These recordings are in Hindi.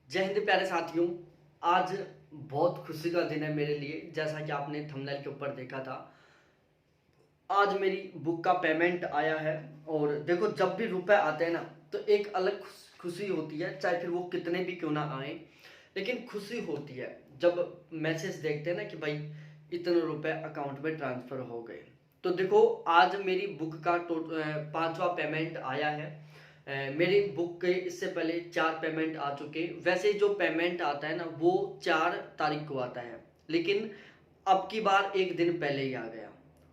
जय हिंद प्यारे साथियों। आज बहुत खुशी का दिन है मेरे लिए। जैसा कि आपने थंबनेल के ऊपर देखा था, आज मेरी बुक का पेमेंट आया है। और देखो, जब भी रुपए आते हैं ना, तो एक अलग खुशी होती है, चाहे फिर वो कितने भी क्यों ना आए, लेकिन खुशी होती है जब मैसेज देखते हैं ना कि भाई इतने रुपए अकाउंट में ट्रांसफर हो गए। तो देखो, आज मेरी बुक का पांचवा पेमेंट आया है। मेरी बुक के इससे पहले 4 पेमेंट आ चुके। वैसे जो पेमेंट आता है ना, वो 4 तारीख को आता है, लेकिन अब की बार एक दिन पहले ही आ गया।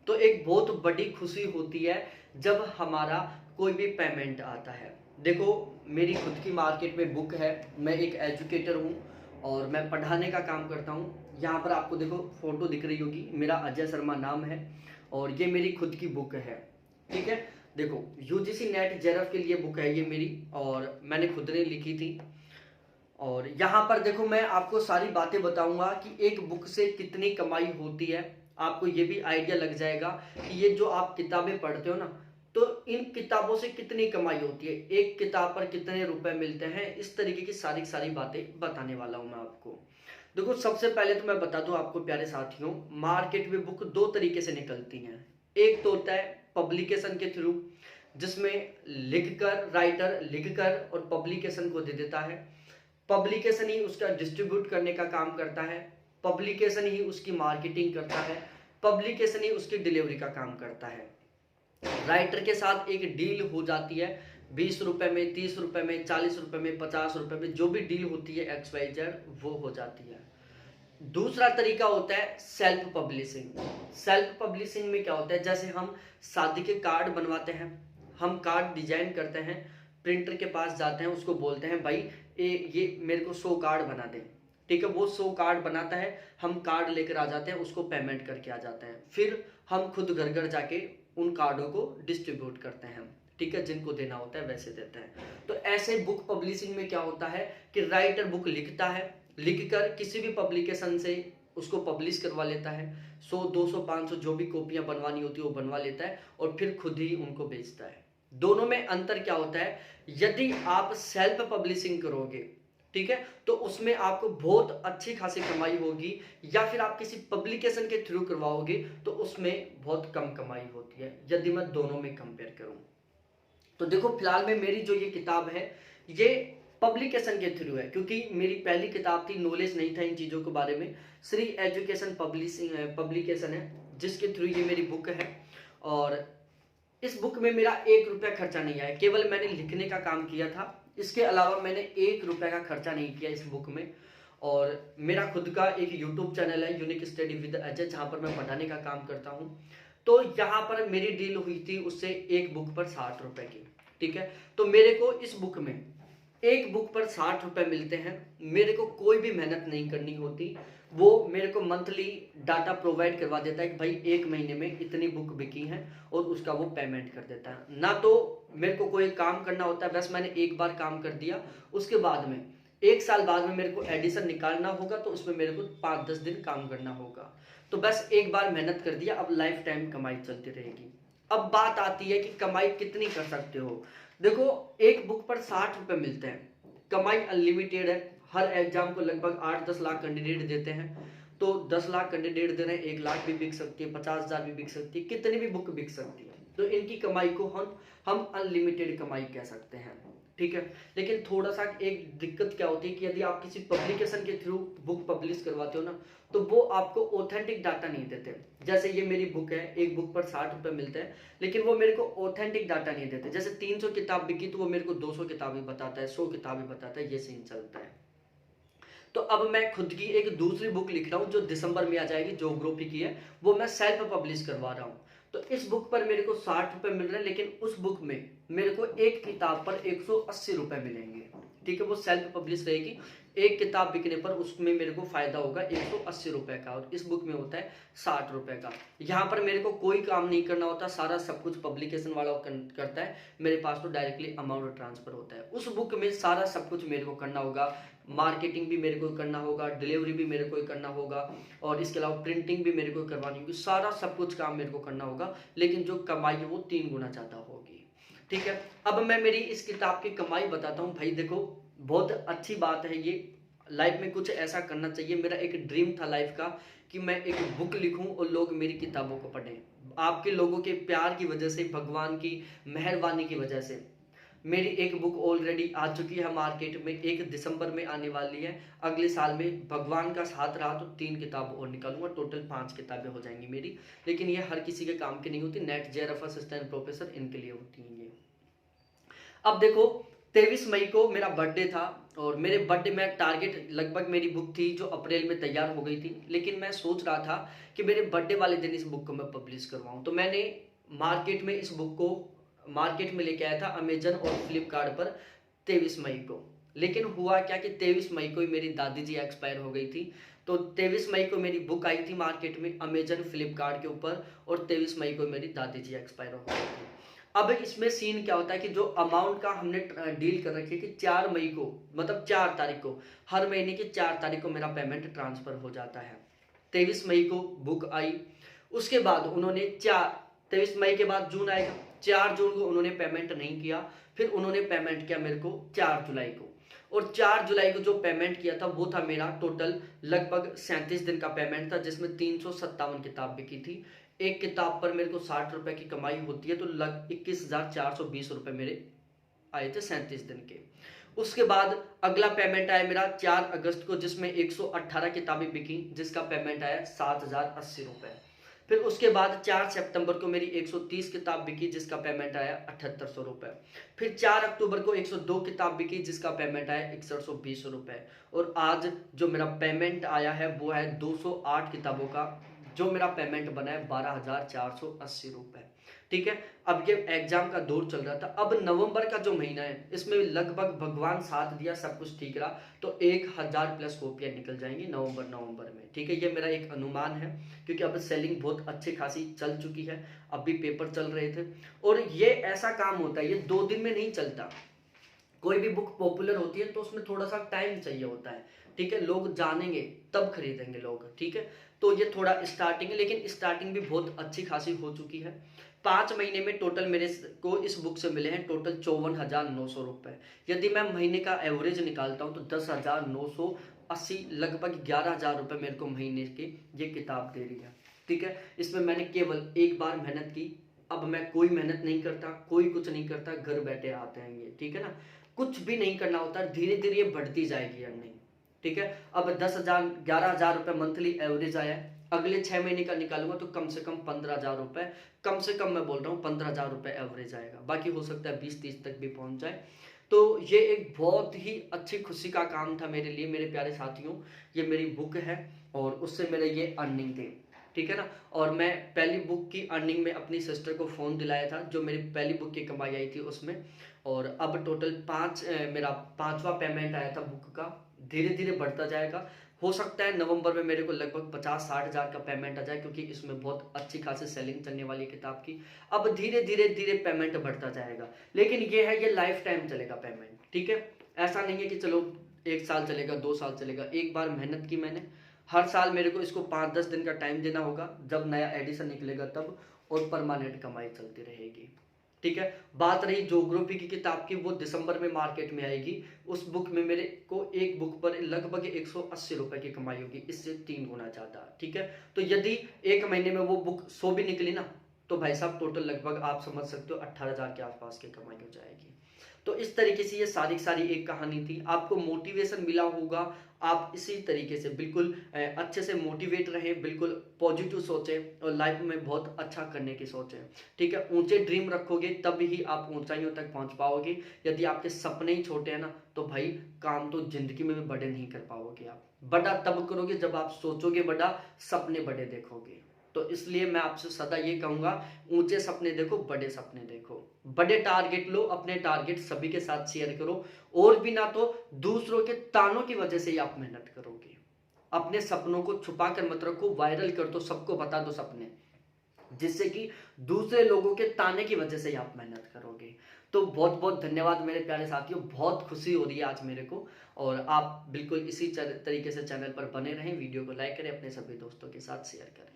तो एक बहुत बड़ी खुशी होती है जब हमारा कोई भी पेमेंट आता है। देखो, मेरी खुद की मार्केट में बुक है। मैं एक एजुकेटर हूँ और मैं पढ़ाने का काम करता हूँ। यहाँ पर आपको देखो फोटो दिख रही होगी, मेरा अजय शर्मा नाम है और ये मेरी खुद की बुक है। ठीक है, देखो, यूजीसी नेट जेआरएफ के लिए बुक है ये मेरी, और मैंने खुद ने लिखी थी। और यहाँ पर देखो, मैं आपको सारी बातें बताऊंगा कि एक बुक से कितनी कमाई होती है। आपको ये भी आइडिया लग जाएगा कि ये जो आप किताबें पढ़ते हो ना, तो इन किताबों से कितनी कमाई होती है, एक किताब पर कितने रुपए मिलते हैं। इस तरीके की सारी सारी बातें बताने वाला हूं मैं आपको। देखो, सबसे पहले तो मैं बता दूं आपको प्यारे साथियों, मार्केट में बुक दो तरीके से निकलती हैं। एक तो होता है पब्लिकेशन के थ्रू, जिसमें लिखकर राइटर लिखकर और पब्लिकेशन को दे देता है। पब्लिकेशन ही उसका डिस्ट्रीब्यूट करने का काम करता है, पब्लिकेशन ही उसकी मार्केटिंग करता है, पब्लिकेशन ही उसकी डिलीवरी का काम करता है। राइटर के साथ एक डील हो जाती है, 20 रुपए में, 30 रुपए में, 40 रुपए में, 50 रुपए में, जो भी डील होती है XYZ वो हो जाती है। दूसरा तरीका होता है सेल्फ पब्लिशिंग। सेल्फ पब्लिशिंग में क्या होता है, जैसे हम शादी के कार्ड बनवाते हैं, हम कार्ड डिजाइन करते हैं, प्रिंटर के पास जाते हैं, उसको बोलते हैं भाई ये मेरे को 100 कार्ड बना दे। ठीक है, वो 100 कार्ड बनाता है, हम कार्ड लेकर आ जाते हैं, उसको पेमेंट करके आ जाते हैं, फिर हम खुद घर घर जाके उन कार्डों को डिस्ट्रीब्यूट करते हैं। ठीक है, जिनको देना होता है वैसे देते हैं। तो ऐसे बुक पब्लिशिंग में क्या होता है कि राइटर बुक लिखता है, लिखकर किसी भी पब्लिकेशन से उसको पब्लिश करवा लेता है। 100 200 500 जो भी कॉपियां बनवानी होती है वो बनवा लेता है और फिर खुद ही उनको बेचता है। दोनों में अंतर क्या होता है, यदि आप सेल्फ पब्लिशिंग करोगे, ठीक है, तो उसमें आपको बहुत अच्छी खासी कमाई होगी, या फिर आप किसी पब्लिकेशन के थ्रू करवाओगे तो उसमें बहुत कम कमाई होती है, यदि मैं दोनों में कंपेयर करूं। तो देखो, फिलहाल में मेरी जो ये किताब है, ये पब्लिकेशन के थ्रू है, क्योंकि मेरी पहली किताब थी, नॉलेज नहीं था इन चीज़ों के बारे में। श्री एजुकेशन पब्लिशिंग पब्लिकेशन है जिसके थ्रू ये मेरी बुक है। और इस बुक में मेरा 1 रुपया खर्चा नहीं आया, केवल मैंने लिखने का काम किया था। इसके अलावा मैंने 1 रुपया का खर्चा नहीं किया इस बुक में। और मेरा खुद का एक यूट्यूब चैनल है, यूनिक स्टडी विद अजय, जहाँ पर मैं पढ़ाने का काम करता हूँ। तो यहाँ पर मेरी डील हुई थी उससे एक बुक पर 60 रुपए की। ठीक है, तो मेरे को इस बुक में एक बुक पर 60 रुपए मिलते हैं। मेरे को कोई भी मेहनत नहीं करनी होती, वो मेरे को मंथली डाटा प्रोवाइड करवा देता है कि भाई एक महीने में इतनी बुक बिकी है, और उसका वो पेमेंट कर देता है। ना तो मेरे को कोई काम करना होता है, बस मैंने एक बार काम कर दिया, उसके बाद में 1 साल बाद में मेरे को एडिशन निकालना होगा, तो उसमें मेरे को 5-10 दिन काम करना होगा। तो बस एक बार मेहनत कर दिया, अब लाइफ टाइम कमाई चलती रहेगी। अब बात आती है कि कमाई कितनी कर सकते हो। देखो, एक बुक पर 60 रुपए मिलते हैं, कमाई अनलिमिटेड है। हर एग्जाम को लगभग 8-10 लाख कैंडिडेट देते हैं, तो 10 लाख कैंडिडेट दे रहे हैं, 1 लाख भी बिक सकती है, 50,000 भी बिक सकती है, कितनी भी बुक बिक सकती है। तो इनकी कमाई को हम अनलिमिटेड कमाई कह सकते हैं। ठीक है, लेकिन थोड़ा सा एक दिक्कत क्या होती है कि यदि आप किसी पब्लिकेशन के थ्रू बुक पब्लिश करवाते हो ना, तो वो आपको ऑथेंटिक डाटा नहीं देते। जैसे ये मेरी बुक है, एक बुक पर 60 रुपए मिलते हैं, लेकिन वो मेरे को ऑथेंटिक डाटा नहीं देते। जैसे 300 किताब बिकी तो वो मेरे को 200 किताबें बताता है, 100 किताबें बताता है, ये सीन चलता है। तो अब मैं खुद की एक दूसरी बुक लिख रहा हूँ जो दिसंबर में आ जाएगी, ज्योग्राफी की है, वो मैं सेल्फ पब्लिश करवा रहा हूँ। तो इस बुक पर मेरे को 60 रुपए मिल रहे हैं, लेकिन उस बुक में मेरे को एक किताब पर 180 रुपए मिलेंगे। ठीक है, वो सेल्फ पब्लिश रहेगी, एक किताब बिकने पर उसमें मेरे को फायदा होगा 180 रुपए का, और इस बुक में होता है 60 रुपए का। यहाँ पर मेरे को कोई काम नहीं करना होता, सारा सब कुछ पब्लिकेशन वाला करता है, मेरे पास तो डायरेक्टली अमाउंट ट्रांसफर होता है। उस बुक में सारा सब कुछ मेरे को करना होगा, मार्केटिंग भी मेरे को करना होगा, डिलीवरी भी मेरे को ही करना होगा, और इसके अलावा प्रिंटिंग भी मेरे को करवानी होगी, सारा सब कुछ काम मेरे को करना होगा, लेकिन जो कमाई है वो 3 गुना ज़्यादा होगी। ठीक है, अब मैं मेरी इस किताब की कमाई बताता हूँ। भाई देखो, बहुत अच्छी बात है ये। लाइफ में कुछ ऐसा करना चाहिए। मेरा एक ड्रीम था लाइफ का कि मैं एक बुक लिखूं और लोग मेरी किताबों को पढ़ें। आपके लोगों के प्यार की वजह से, भगवान की मेहरबानी की वजह से मेरी एक बुक ऑलरेडी आ चुकी है मार्केट में, 1 दिसंबर में आने वाली है। अगले साल में भगवान का साथ रहा तो 3 किताब और निकालूंगा, टोटल 5 किताबें हो जाएंगी मेरी। लेकिन ये हर किसी के काम की नहीं होती, नेट जेआरएफ असिस्टेंट प्रोफेसर इनके लिए होती हैं ये। अब देखो 23 मई को मेरा बर्थडे था और मेरे बर्थडे में टारगेट लगभग मेरी बुक थी जो अप्रैल में तैयार हो गई थी, लेकिन मैं सोच रहा था कि मेरे बर्थडे वाले दिन इस बुक को मैं पब्लिश करवाऊं। तो मैंने मार्केट में इस बुक को मार्केट में लेके आया था अमेजन और फ्लिपकार्ट पर 23 मई को। लेकिन हुआ क्या कि 23 मई को ही मेरी दादी जी एक्सपायर हो गई थी। तो 23 मई को मेरी बुक आई थी मार्केट में अमेजन फ्लिपकार्ट के ऊपर और 23 मई को मेरी दादी जी एक्सपायर हो गई थी। अब इसमें सीन क्या होता है कि जो अमाउंट का हमने डील कर रखी है कि 4 मई को, मतलब 4 तारीख को, हर महीने की 4 तारीख को मेरा पेमेंट ट्रांसफर हो जाता है। 23 मई को बुक आई, उसके बाद उन्होंने 23 मई के बाद जून आएगा, 4 जून को उन्होंने पेमेंट नहीं किया। फिर उन्होंने पेमेंट किया मेरे को 4 जुलाई को, और 4 जुलाई को जो पेमेंट किया था वो था मेरा टोटल लगभग 37 दिन का पेमेंट था, जिसमें 357 किताब बिकी थी। एक किताब पर मेरे को 60 रुपए की कमाई होती है, तो लग 21,420 रुपए मेरे आए थे 37 दिन के। उसके बाद अगला पेमेंट आया मेरा 4 अगस्त को, जिसमें 118 किताबें बिकी, जिसका पेमेंट आया 7,080 रुपए। फिर उसके बाद 4 सितंबर को मेरी 130 किताब बिकी, जिसका पेमेंट आया 7800 रुपए। फिर 4 अक्टूबर को 102 किताब बिकी, जिसका पेमेंट आया 6120 रुपए। और आज जो मेरा पेमेंट आया है वो है 208 किताबों का, जो मेरा पेमेंट बना है 12,480 रुपए। ठीक है, अब ये एग्जाम का दौर चल रहा था। अब नवंबर का जो महीना है इसमें लगभग भगवान साथ दिया, सब कुछ ठीक रहा तो 1000 प्लस कॉपियां निकल जाएंगी नवंबर में। ठीक है, ये मेरा एक अनुमान है, क्योंकि अब सेलिंग बहुत अच्छी खासी चल चुकी है। अभी पेपर चल रहे थे, और ये ऐसा काम होता है, ये 2 दिन में नहीं चलता। कोई भी बुक पॉपुलर होती है तो उसमें थोड़ा सा टाइम चाहिए होता है। ठीक है, लोग जानेंगे तब खरीदेंगे लोग। ठीक है, तो ये थोड़ा स्टार्टिंग है, लेकिन स्टार्टिंग भी बहुत अच्छी खासी हो चुकी है। 5 महीने में टोटल मेरे को इस बुक से मिले हैं टोटल 54,900 रुपए। यदि मैं महीने का एवरेज निकालता हूँ तो 10,980, लगभग 11,000 रुपए मेरे को महीने की ये किताब दे रही है। ठीक है, इसमें मैंने केवल एक बार मेहनत की। अब मैं कोई मेहनत नहीं करता, कोई कुछ नहीं करता, घर बैठे आते हैं ये। ठीक है ना, कुछ भी नहीं करना होता, धीरे धीरे ये बढ़ती जाएगी अर्निंग। ठीक है, अब 10,000 11,000 रुपए मंथली एवरेज आया है। अगले 6 महीने का निकालूंगा तो कम से कम 15,000 रुपए, कम से कम मैं बोल रहा हूँ 15,000 रुपए एवरेज आएगा। बाकी हो सकता है 20-30 तक भी पहुंच जाए। तो ये एक बहुत ही अच्छी खुशी का काम था मेरे लिए मेरे प्यारे साथियों। ये मेरी बुक है और उससे मेरे ये अर्निंग थी। ठीक है ना, और मैं पहली बुक की अर्निंग में अपनी सिस्टर को फ़ोन दिलाया था, जो मेरी पहली बुक की कमाई आई थी उसमें। और अब टोटल मेरा 5वां पेमेंट आया था बुक का, धीरे धीरे बढ़ता जाएगा। हो सकता है नवंबर में मेरे को लगभग 50-60 हज़ार का पेमेंट आ जाए, क्योंकि इसमें बहुत अच्छी खासी सेलिंग चलने वाली किताब की। अब धीरे धीरे धीरे पेमेंट बढ़ता जाएगा, लेकिन ये है, ये लाइफ टाइम चलेगा पेमेंट। ठीक है, ऐसा नहीं है कि चलो 1 साल चलेगा, 2 साल चलेगा। एक बार मेहनत की मैंने, हर साल मेरे को इसको 5-10 दिन का टाइम देना होगा, जब नया एडिशन निकलेगा तब, और परमानेंट कमाई चलती रहेगी। ठीक है, बात रही ज्योग्राफी की किताब की, वो दिसंबर में मार्केट में आएगी। उस बुक में मेरे को एक बुक पर लगभग 180 रुपए की कमाई होगी, इससे 3 गुना ज्यादा। ठीक है, तो यदि एक महीने में वो बुक 100 भी निकली ना, तो भाई साहब टोटल लगभग आप समझ सकते हो 18,000 के आसपास की कमाई हो जाएगी। तो इस तरीके से ये सारी एक कहानी थी। आपको मोटिवेशन मिला होगा, आप इसी तरीके से बिल्कुल अच्छे से मोटिवेट रहें, बिल्कुल पॉजिटिव सोचें और लाइफ में बहुत अच्छा करने की सोचें। ठीक है, ऊंचे ड्रीम रखोगे तब ही आप ऊंचाइयों तक पहुंच पाओगे। यदि आपके सपने ही छोटे हैं ना, तो भाई काम तो जिंदगी में भी बड़े नहीं कर पाओगे। आप बड़ा तब करोगे जब आप सोचोगे बड़ा, सपने बड़े देखोगे। तो इसलिए मैं आपसे सदा ये कहूंगा, ऊंचे सपने देखो, बड़े सपने देखो, बड़े टारगेट लो, अपने टारगेट सभी के साथ शेयर करो, और भी ना तो दूसरों के तानों की वजह से ही आप मेहनत करोगे। अपने सपनों को छुपा कर मत रखो, वायरल कर दो, सबको बता दो सपने, जिससे कि दूसरे लोगों के ताने की वजह से ही आप मेहनत करोगे। तो बहुत बहुत धन्यवाद मेरे प्यारे साथियों, बहुत खुशी हो रही है आज मेरे को। और आप बिल्कुल इसी तरीके से चैनल पर बने रहें, वीडियो को लाइक करें, अपने सभी दोस्तों के साथ शेयर करें।